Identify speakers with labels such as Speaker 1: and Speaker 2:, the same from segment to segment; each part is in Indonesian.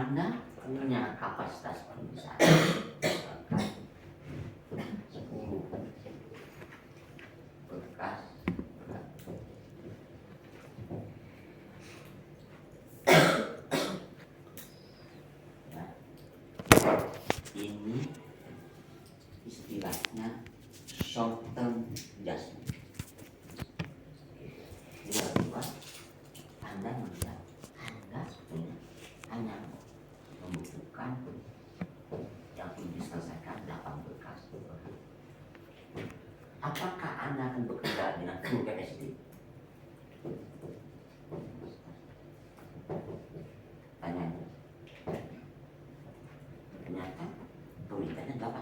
Speaker 1: Anda punya kapasitas penulisan 10 berkas ya. Ini istilahnya short term adjustment. Yang kedua, Anda melihat Anda sebetulnya hanya membutuhkan yang perlu diselesaikan 8 berkas. Apakah Anda akan bekerja dengan full capacity? Tanya. Ternyata pemerintahnya 8.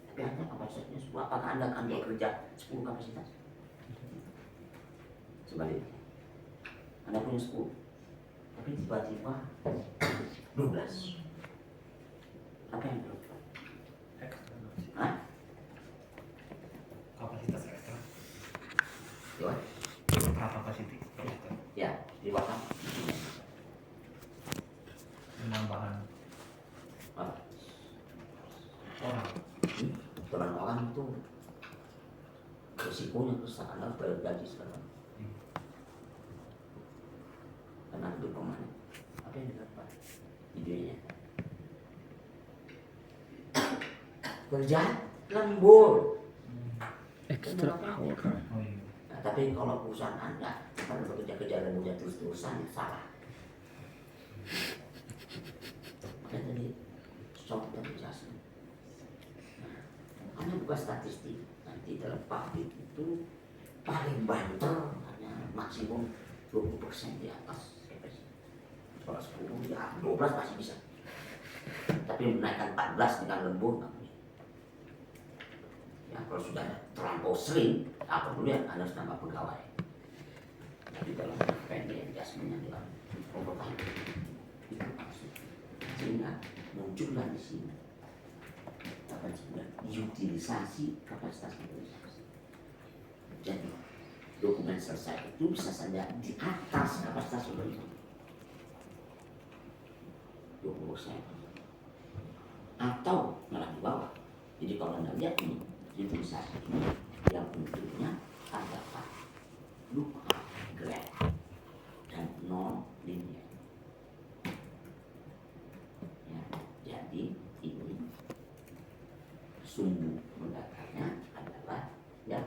Speaker 1: Tapi Anda kapasitasnya 10. Apakah Anda akan bekerja 10 kapasitas? Sebaliknya, Anda punya 10, tapi tiba-tiba 12. Apa yang dilakukan? Hah?
Speaker 2: Kapasitas ekstra.
Speaker 1: Ya,
Speaker 2: Ekstra kapasiti.
Speaker 1: ya, di bawah
Speaker 2: Penambahan orang.
Speaker 1: Dengan orang itu risikonya besar. Anda harus bayar gaji sekarang. Karena itu kemana? Apa yang dilakukan? Idenya kerja lembur
Speaker 3: Extra hour.
Speaker 2: Oh iya.
Speaker 1: nah, tapi kalau perusahaan Anda kalau bekerja lembur terus-terusan salah. Makanya tadi short term adjustment. Anda buka statistik nanti dalam pabrik itu paling banter hanya maksimum 20% di atas kapasitas. Kalau 10 ya 12 masih bisa. Tapi menaikkan 14 dengan lembur nggak boleh. Ya kalau sudah terlampau sering, apa dulu ya Anda harus nambah pegawai. Tapi dalam pendek adjustment yang dalam overtime itu maksud. Sehingga muncullah di sini apa disebut utilisasi kapasitas mobilisasi. Jadi dokumen selesai itu bisa saja di atas kapasitas mobilisasi 20%. Atau malah di bawah. Jadi kalau Anda lihat ini utilisasi ini yang bentuknya adalah lookup graph dan non linear. Ya, jadi ini sumbu mendatangnya adalah ya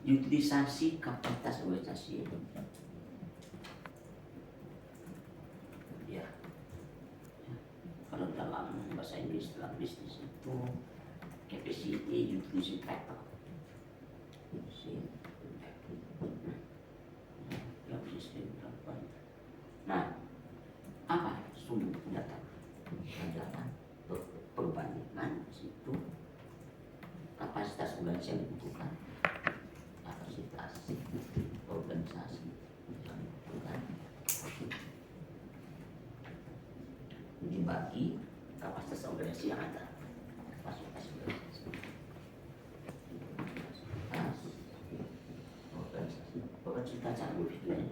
Speaker 1: utilisasi kapasitas organisasi ya. Kalau dalam bahasa Inggris dalam bisnis itu capacity utilization factor yang sistem berapa. Nah, apa sumbu pendatang adalah perbandingan situ kapasitas organisasi yang dibutuhkan, kapasitas organisasi yang dibutuhkan dibagi kapasitas organisasi yang ada. Kapasitas organisasi. Bukan cerita cara berpikirnya.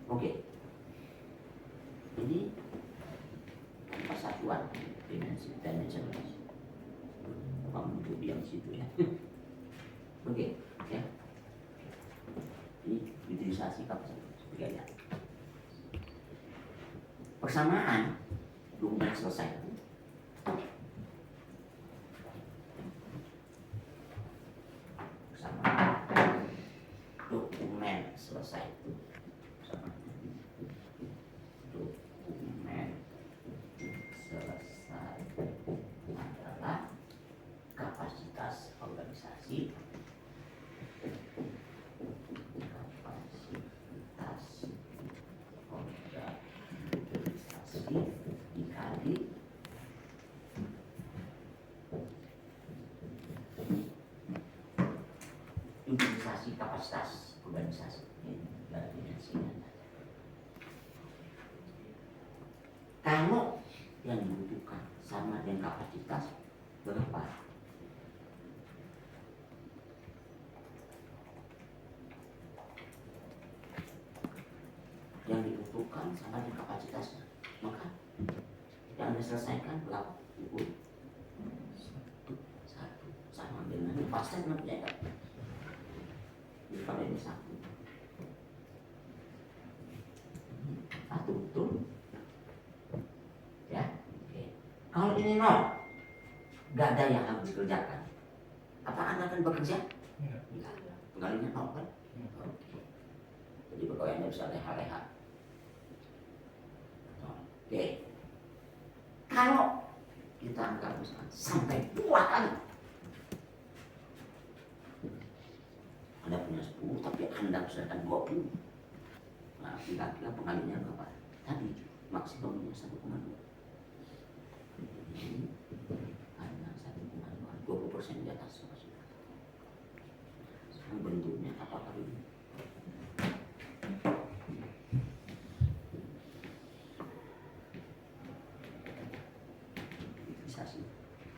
Speaker 1: Oke. Ini tanpa satuan dimensionalisasi. Apa untuk yang situ ya. Oke, ya. Ini utilisasi kapasitas biaya. Persamaan dokumen selesai. Persamaan dokumen selesai itu sama dokumen selesai adalah kapasitas organisasi dikali utilisasi kapasitas organisasi dari dimensinya. Kalau yang dibutuhkan sama dengan kapasitas berapa? tentukan sama dengan kapasitasnya. Maka yang diselesaikan berapa? Satu sama dengan pasien namanya. Jadi kalau ini satu betul ya. Oke. Kalau ini nol, nggak ada yang harus dikerjakan. Apa Anda akan bekerja?
Speaker 2: Enggak.
Speaker 1: Enggak. Pengalinya nol kan? Oke. Jadi pegawainya bisa leha-leha. Oke. Kalau kita anggap misalkan sampai 2 kali, Anda punya 10 tapi Anda usahakan 20. Nah, kira-kira pengalinya berapa? Tadi maksimumnya 1,2. Ini hanya 1,2, 20% di atas kapasitas. Sekarang bentuknya apakah ini?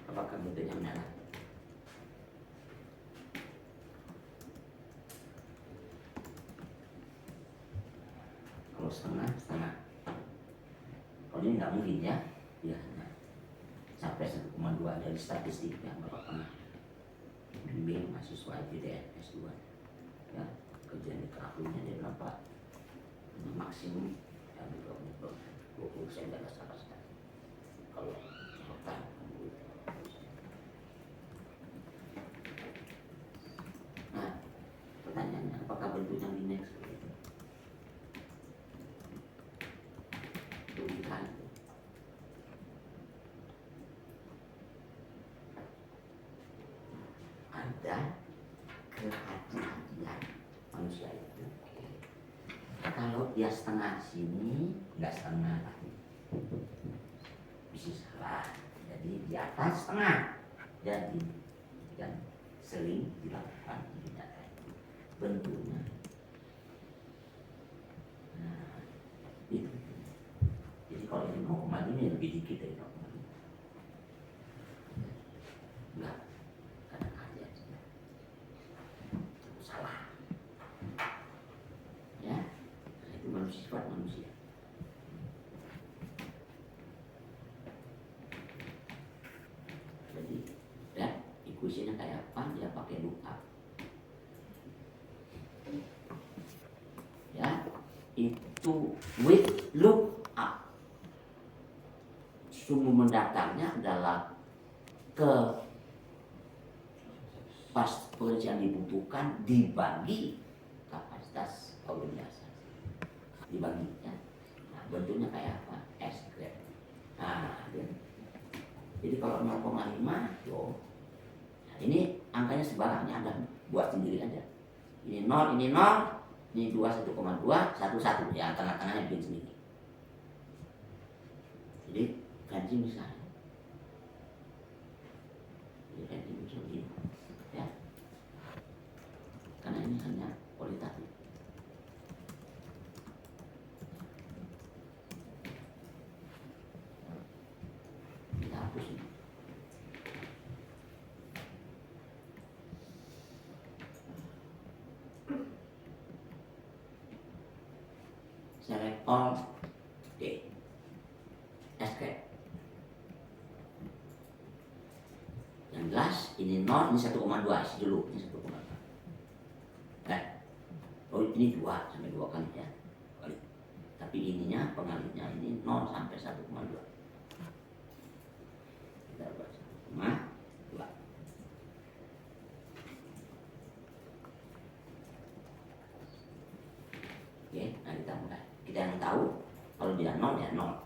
Speaker 1: Apakah bentuknya merah? Kalau setengah. Kalau ini nggak mungkin ya, ya hanya sampai 1,2 dari statistik yang Bapak pernah bimbing mahasiswa IPDN S2 ya, kerjaan di keahliannya dia berapa maksimum ya 20% dari kapasitas. Kalau total pertanyaannya, apakah bentuknya linear seperti itu? Tulisan ada kehati-hatian manusia itu. Kalau dia setengah sini, nggak setengah lagi, bisa salah. Jadi di atas setengah. Jadi yang sering dilakukan di data itu bentuknya. Nah, itu. Jadi kalau ini 0,5 lebih dikit dari 0,5. Enggak, kadang aja salah. Ya, nah, itu sifat manusia. Jadi, ya, ikusinya kayak apa? Dia pakai lookup. Ya, itu with lookup. Sumber mendaftarnya adalah ke pas pekerjaan dibutuhkan dibagi kapasitas organisasi, dibagi ya. Nah, bentuknya kayak apa? S-grade. Nah, jadi kalau 0,5 yo, nah, ini angkanya sebarangnya Anda buat sendiri aja. Ini 0, ini 0, ini 2, 1,2, 1, 1 ya, tengah-tengahnya bikin sendiri. Jadi gaji misalnya, jadi gaji misalnya ini, ya, karena ini hanya kualitatif. Kita hapus ini. Select all, oke, escape. Yang jelas ini 0, ini 1,2, isi dulu, ini 1,2. Oh ini 2 sampai 2 kali ya, kali. Tapi ininya pengalinya ini 0 sampai 1,2. Kita buat 1,2. Oke, nah kita mulai. Kita yang tahu kalau dia 0 ya 0.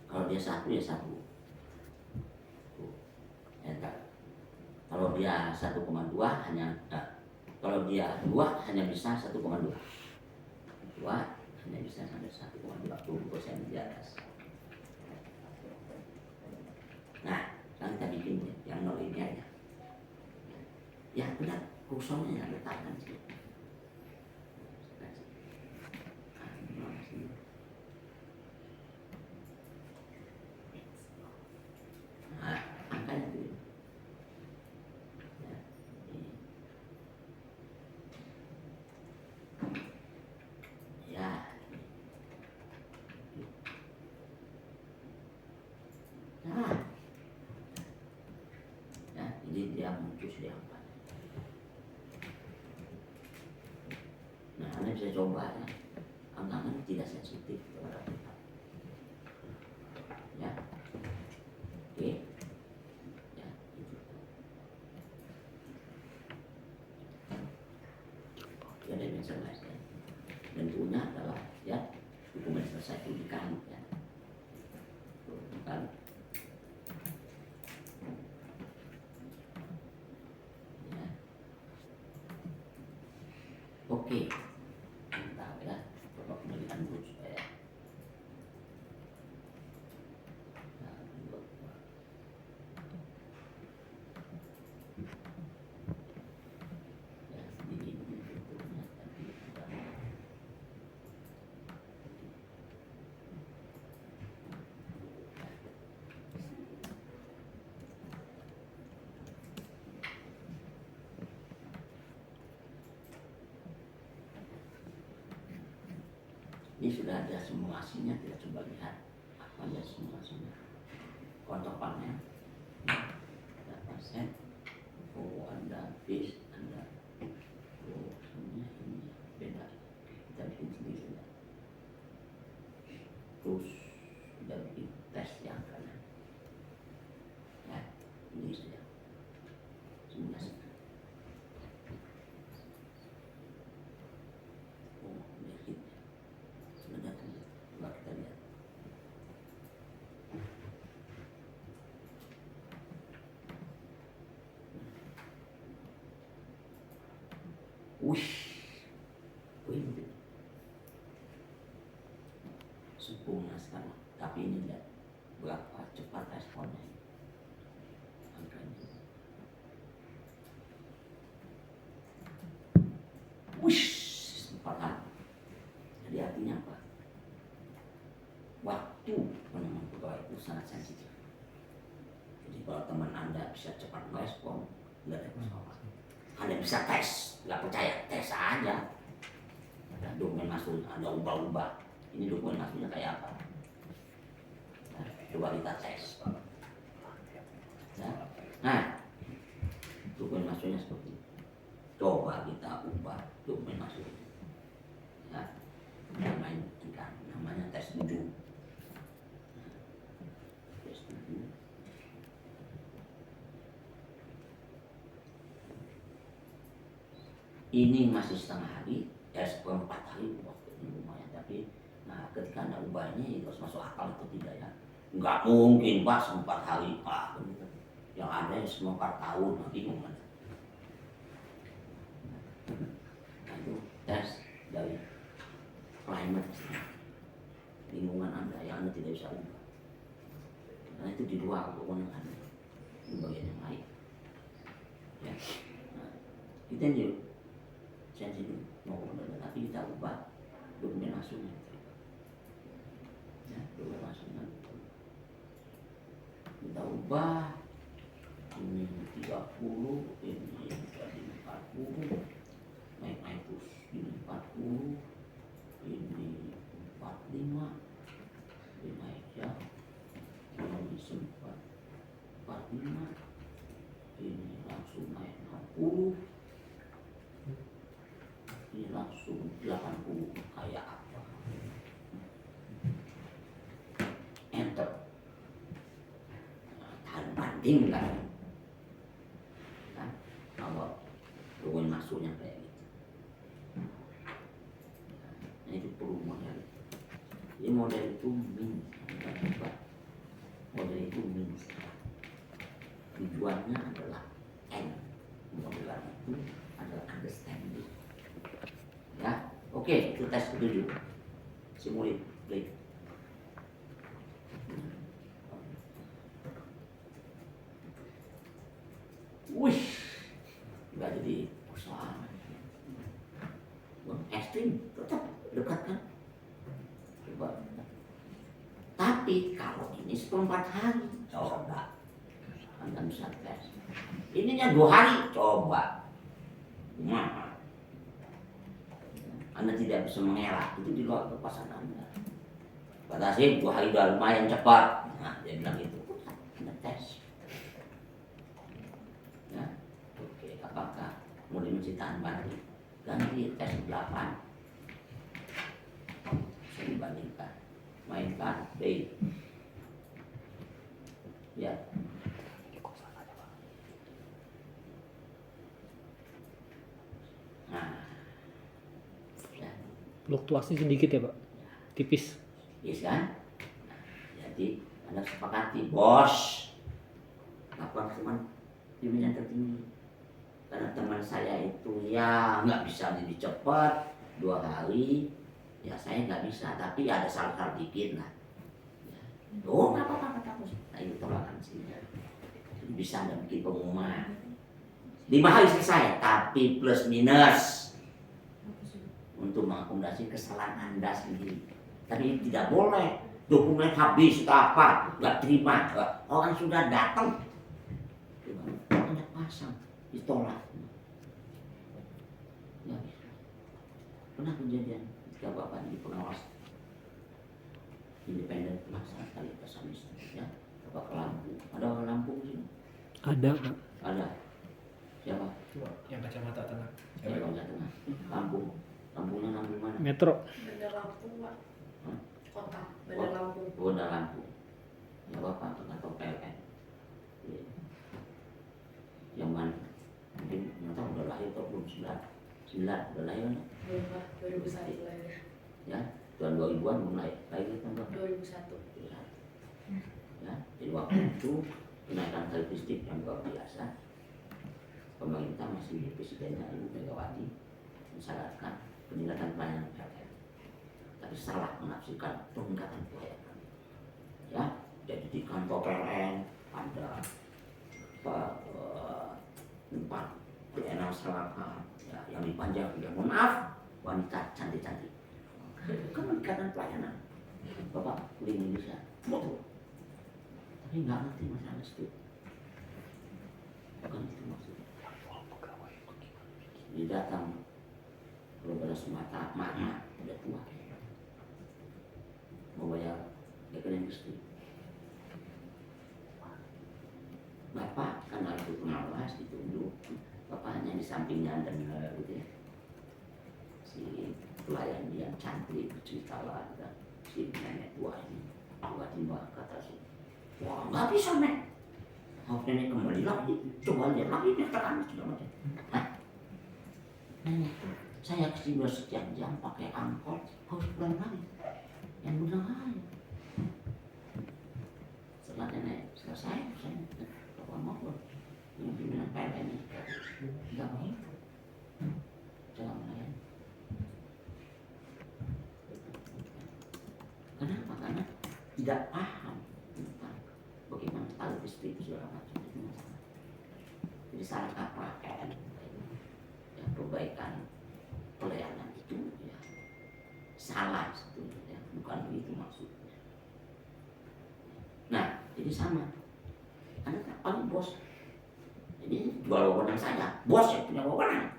Speaker 1: Kalau dia 1 ya 1. Enter. Kalau dia 1,2 hanya kalau dia 2 hanya bisa 1,2. 2 hanya bisa sampai 1,2, 20% di atas. Nah, sekarang kita bikin yang 0 ini aja. Ya benar, kursornya yang letakkan sih. Nah, angkanya itu. Ya, ini. cus dia apa. Nah, Anda bisa coba ya. Anda tidak sensitif terhadap kita. Ya, oke, ya itu. Jadi misalnya tentunya adalah ya dokumen selesai pendidikan ya, bukan. Ya. Oke, mantap ya, coba kembalikan dulu supaya. Ini sudah ada simulasinya, kita coba lihat apa ada simulasinya. Kontopannya berapa persen? Oh, Anda bis, Anda oh, sebenarnya ini beda. Kita bikin sendiri ya. Terus kita bikin tes yang kanan. Ya, ini sudah simulasi. Oh, ini sebenarnya coba kita lihat. Wih, ini sempurna sekarang. Tapi ini lihat berapa cepat responnya. Angkanya. Wih, sempurna. Jadi artinya apa? Waktu menemukan pegawai itu sangat sensitif. Jadi kalau teman Anda bisa cepat merespon, nggak ada masalah. Anda bisa tes, nggak percaya, tes aja. Ada dokumen masuk, ada ubah-ubah. Ini dokumen masuknya kayak apa? Nah, coba kita tes. Nah, dokumen masuknya seperti ini. Coba kita ubah dokumen masuknya. Ya, namanya tes 7. Tes 7. Ini masih setengah hari, ya 4 hari waktunya lumayan, tapi nah ketika Anda ubah ini harus masuk akal atau tidak ya. Nggak mungkin Pak 4 hari Pak begitu. Yang ada semua 4 tahun, bingung Anda. Nah itu tes dari climate, lingkungan Anda yang Anda tidak bisa ubah. Karena itu di luar kewenangan Anda, di bagian yang lain. Ya. Nah, kita ini sensitif mau benar, tapi kita ubah dokumen masuknya. Ya, dokumen masuknya kita ubah. Ini 30, ini jadi 40, naik terus. Ini 40, ini 45, ini naik ya. Ini sempat 45, ini langsung naik 60. Ini langsung 80, kayak apa? Enter. Tahan banding kan? Kalau dokumen masuknya kayak gitu. Nah itu perlu model. Jadi model itu min, model itu min. Tujuannya adalah N. Modelan itu adalah understanding. Ya, oke, itu tes ke-7. Simulate, play. Wih, nggak jadi persoalan. Ekstrim, tetap dekat kan? Coba. Tapi kalau ini 1/4 hari, coba. Anda bisa tes. Ininya 2 hari, coba. Nah. Anda tidak bisa mengelak, itu di luar kekuasaan Anda. Kata sih 2 hari udah lumayan cepat. Nah, dia bilang itu, Anda tes. Ya. mulai menciptakan baru ganti tes 8 saya dibandingkan mainkan B ya. Nah ya.
Speaker 3: Fluktuasi sedikit ya Pak? Tipis.
Speaker 1: Yes kan? Nah, jadi Anda sepakati bos lakukan teman pimpinan tertinggi karena teman saya itu ya nggak bisa lebih cepat 2 hari ya saya nggak bisa tapi ada salah dikit lah ya. Oh nggak apa-apa nah itu toleransinya bisa Anda bikin pengumuman 5 hari selesai tapi plus minus untuk mengakomodasi kesalahan Anda sendiri. Tapi tidak boleh dokumen habis atau apa, nggak terima. Orang sudah datang, Anda pasang, ditolak. Ya, pernah kejadian ketika Bapak di pengawas independen pelaksana kali kesamis, ya, Bapak ke Lampung. Ada orang Lampung sini?
Speaker 3: Ada Pak.
Speaker 1: Ada. Siapa?
Speaker 2: Yang kacamata tengah.
Speaker 1: Saya kalau nggak tengah. Lampung. Lampungnya Lampung mana?
Speaker 3: Metro.
Speaker 4: Bandar Lampung Pak.
Speaker 1: Hah?
Speaker 4: Kota Bandar Lampung.
Speaker 1: Bandar Lampung. Ya Bapak atau PLN. Ya. Yang mana? Mungkin nggak tahu udah lahir atau belum 9 udah lahir kan?
Speaker 4: Belum Pak, 2001 lahir.
Speaker 1: Ya, tahun 2000-an belum lahir kan Pak?
Speaker 4: 2001.
Speaker 1: Ya, jadi waktu itu kenaikan tarif listrik yang luar biasa. Pemerintah masih presidennya Ibu Megawati mensyaratkan peningkatan pelayanan PLN. Tapi salah menafsirkan peningkatan pelayanan. Ya, jadi di kantor PLN ada tempat pelayanan masyarakat ya, yang dipanjang ya mohon maaf wanita cantik-cantik. Kan peningkatan pelayanan. Bapak kuliah Indonesia, betul. Tapi nggak ngerti masalah itu. Bukan itu maksudnya. Dia datang beberapa semata makna udah tua mau bayar rekening istri. Bapak karena itu pengawas ditunjuk, bapaknya di sampingnya dengar gitu ya. Si pelayan dia cantik bercerita lah, si nenek tua ini tiba-tiba kata si, wah nggak bisa nek, harus nenek kembali lagi, coba lihat lagi nek terang segala macam. Nenek tuh saya kesini sekian jam pakai angkot harus pulang lagi, yang benar aja. Setelah nenek selesai, saya bapak mau yang pimpinan PLN ini nggak begitu, jangan lain. Kenapa? Karena tidak paham tentang bagaimana tarif listrik itu segala macam itu masalah. Jadi salah kaprah kan, ya, perbaikan pelayanan itu ya salah sebetulnya, bukan begitu maksudnya. Nah, jadi sama. Anda tak paling bos. Jadi jual wewenang saya, bos yang punya wewenang.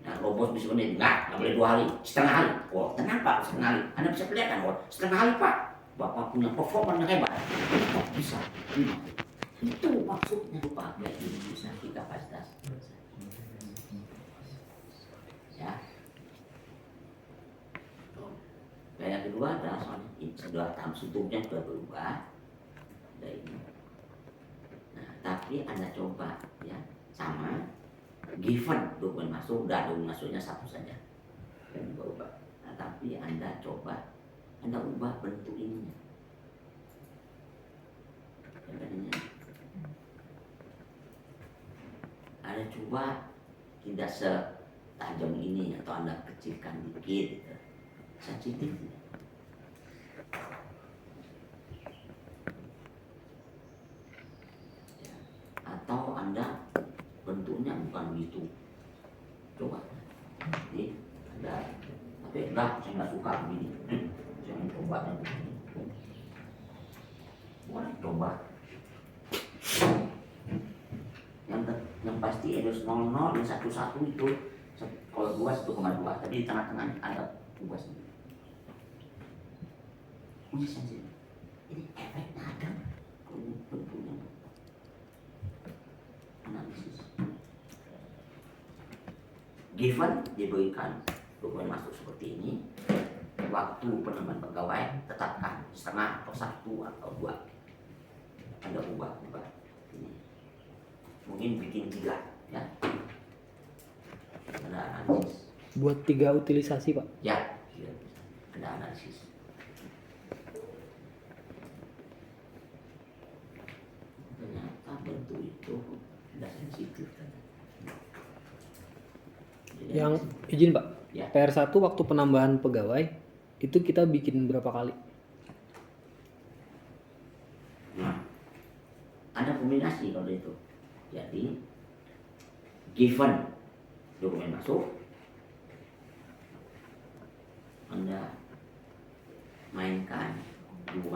Speaker 1: Nah, kalau bos bisa menit, nggak boleh 2 hari, setengah hari. Oh, tenang Pak, setengah hari. Anda bisa kelihatan, oh, setengah hari Pak. Bapak punya performa yang hebat. Tidak bisa. Itu maksudnya Pak, kayak bisa kita kapasitas. Ya. Yang kedua adalah soal sudah tahap strukturnya sudah berubah. Dari ini. Nah, tapi Anda coba ya sama given dokumen masuk, udah dokumen masuknya satu saja yang berubah. Nah, tapi Anda coba Anda ubah bentuk ininya. Anda coba tidak setajam ini atau Anda kecilkan dikit gitu. Sensitif tidak? Ya. Atau Anda bentuknya bukan begitu. Coba. Jadi ada, tapi enggak, saya nggak suka begini. Saya mau coba yang begini. Boleh coba. Yang pasti harus 00 dan 11 itu kalau 2 1,2, tapi di tengah-tengah ada ubah sendiri. Ini sensitif. Ini efeknya ada. Bentuknya. Analisis. given diberikan dokumen masuk seperti ini, waktu penambahan pegawai tetapkan setengah atau 1 atau 2. Anda ubah ini. Mungkin bikin 3 ya. Anda analisis.
Speaker 3: Buat 3 utilisasi Pak.
Speaker 1: Ya, Anda analisis. Ternyata bentuk itu tidak sensitif.
Speaker 3: Yang izin Pak,
Speaker 1: Ya.
Speaker 3: PR1 waktu penambahan pegawai itu kita bikin berapa kali?
Speaker 1: Nah, ada kombinasi kalau itu. Jadi, given dokumen masuk, Anda mainkan 2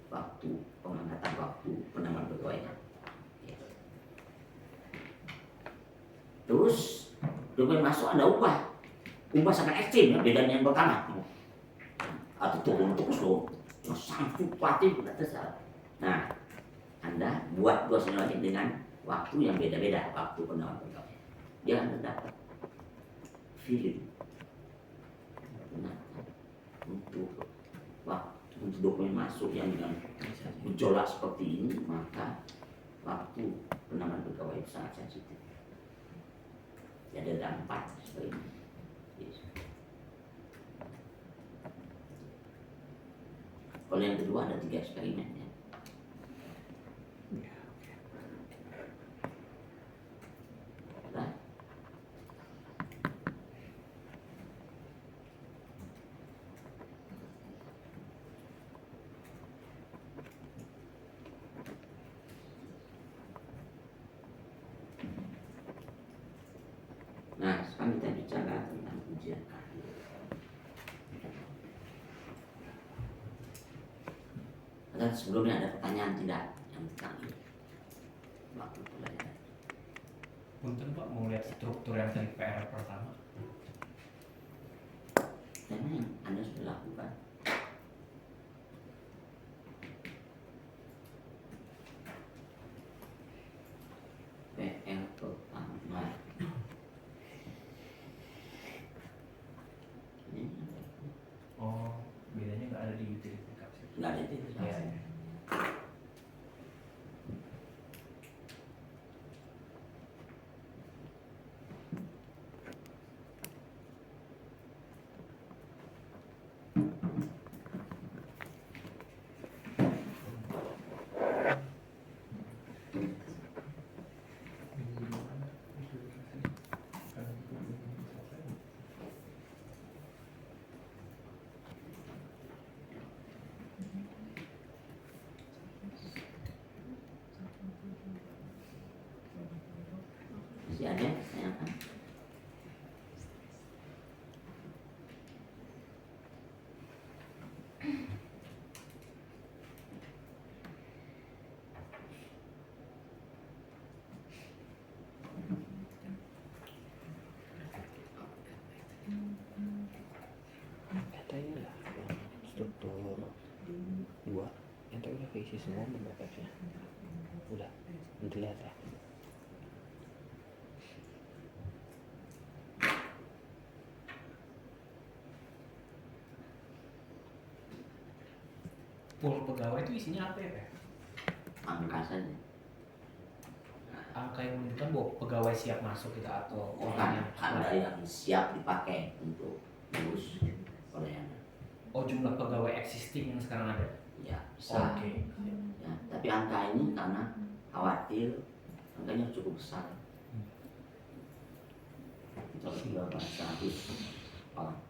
Speaker 1: waktu pengangkatan waktu penambahan pegawainya. Terus dokumen masuk Anda ubah sangat ekstrim ya, bedanya yang pertama. Atau turun terus loh, yang sangat fluktuatif terserah. Nah, Anda buat 2 simulasi dengan waktu yang beda-beda, waktu penambahan pegawai. Dia Anda dapat feeling. Nah, untuk dokumen masuk yang dengan gejolak seperti ini, maka waktu penambahan pegawai itu sangat sensitif. Jadi ada 4 seperti ini. Kalau yang kedua ada 3 eksperimen ya. Nah, nah, sekarang kita bicara tentang ujian akhir. Dan sebelumnya ada pertanyaan tidak yang tentang ini? Waktu pelajaran.
Speaker 2: Punten Pak, mau lihat struktur yang tadi PR pertama.
Speaker 1: Tema yang Anda sudah lakukan. PR pertama. Ini
Speaker 2: Oh, bedanya nggak ada di utilitas.
Speaker 1: nggak ada itu.
Speaker 2: Iya.
Speaker 1: Masih ada saya kan?
Speaker 3: Katanya lah struktur 2 yang tadi udah keisi semua membatasnya. Udah, nanti lihat ya.
Speaker 2: Pool pegawai itu isinya apa ya Pak?
Speaker 1: Angka saja.
Speaker 2: Angka yang menunjukkan bahwa pegawai siap masuk gitu atau
Speaker 1: Orang
Speaker 2: orang yang
Speaker 1: ada yang siap dipakai untuk ngurus pelayanan.
Speaker 2: Oh, jumlah pegawai existing yang sekarang ada.
Speaker 1: Ya, bisa.
Speaker 2: Oke.
Speaker 1: Ya, tapi angka ini karena khawatir angkanya cukup besar. Kita sudah bahasa 100 orang.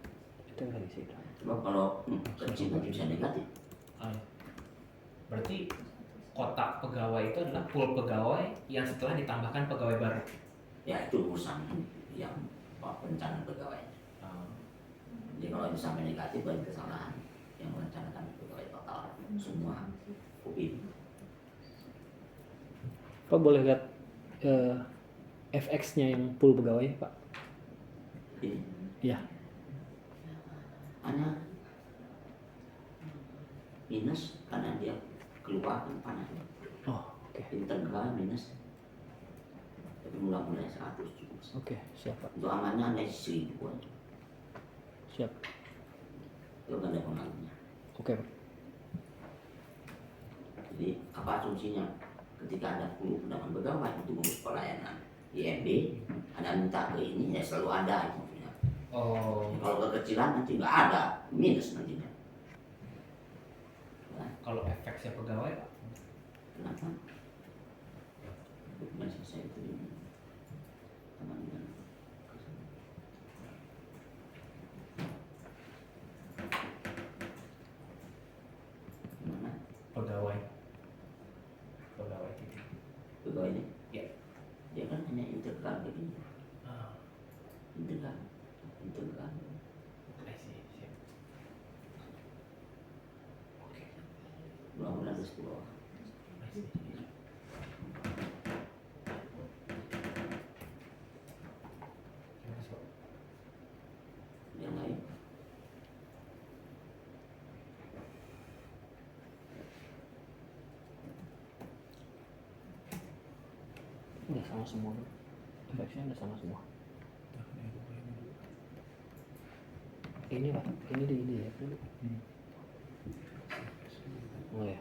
Speaker 3: Itu yang isi.
Speaker 1: Coba kalau kecil nanti bisa negatif.
Speaker 2: Ah, iya. Berarti kotak pegawai itu adalah pool pegawai yang setelah ditambahkan pegawai baru.
Speaker 1: Ya itu urusan yang perencanaan pegawai. Jadi kalau itu sampai negatif berarti kesalahan yang merencanakan pegawai total semua kopi.
Speaker 3: Pak boleh lihat FX-nya yang pool pegawai Pak?
Speaker 1: Ini
Speaker 3: Iya.
Speaker 1: hanya minus karena dia keluar kan panas.
Speaker 3: Oh, oke.
Speaker 1: Integral minus. Tapi mulai 100 cukup.
Speaker 3: Oke, siap Pak.
Speaker 1: Untuk amannya ada 1000 aja.
Speaker 3: Siap.
Speaker 1: Itu kan ada pengaruhnya.
Speaker 3: Oke Pak.
Speaker 1: Jadi apa asumsinya? Ketika ada 10 pendapat pegawai untuk mengurus pelayanan IMB, Anda minta ke ini ya selalu ada itu.
Speaker 2: Oh,
Speaker 1: Kalau kekecilan nanti nggak ada, minus nantinya. Nah,
Speaker 2: kalau efeknya pegawai Pak?
Speaker 1: kenapa? Dokumen selesai itu ini. Teman-teman. Gimana?
Speaker 2: Pegawai gitu.
Speaker 1: Pegawai ini?
Speaker 2: Ya.
Speaker 1: Dia kan hanya integral begini.
Speaker 2: Ah,
Speaker 1: Integral.
Speaker 2: I see, siap. Oke,
Speaker 1: Mudah-mudahan ada 10 orang.
Speaker 2: I see. Terima kasih Pak.
Speaker 1: Yang lain.
Speaker 3: Udah sama semua. Efeknya udah sama semua. Ini Pak, ini ya dulu. Oh ya.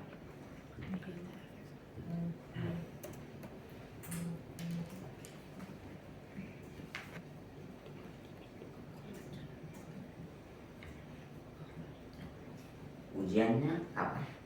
Speaker 1: Ujiannya kapan?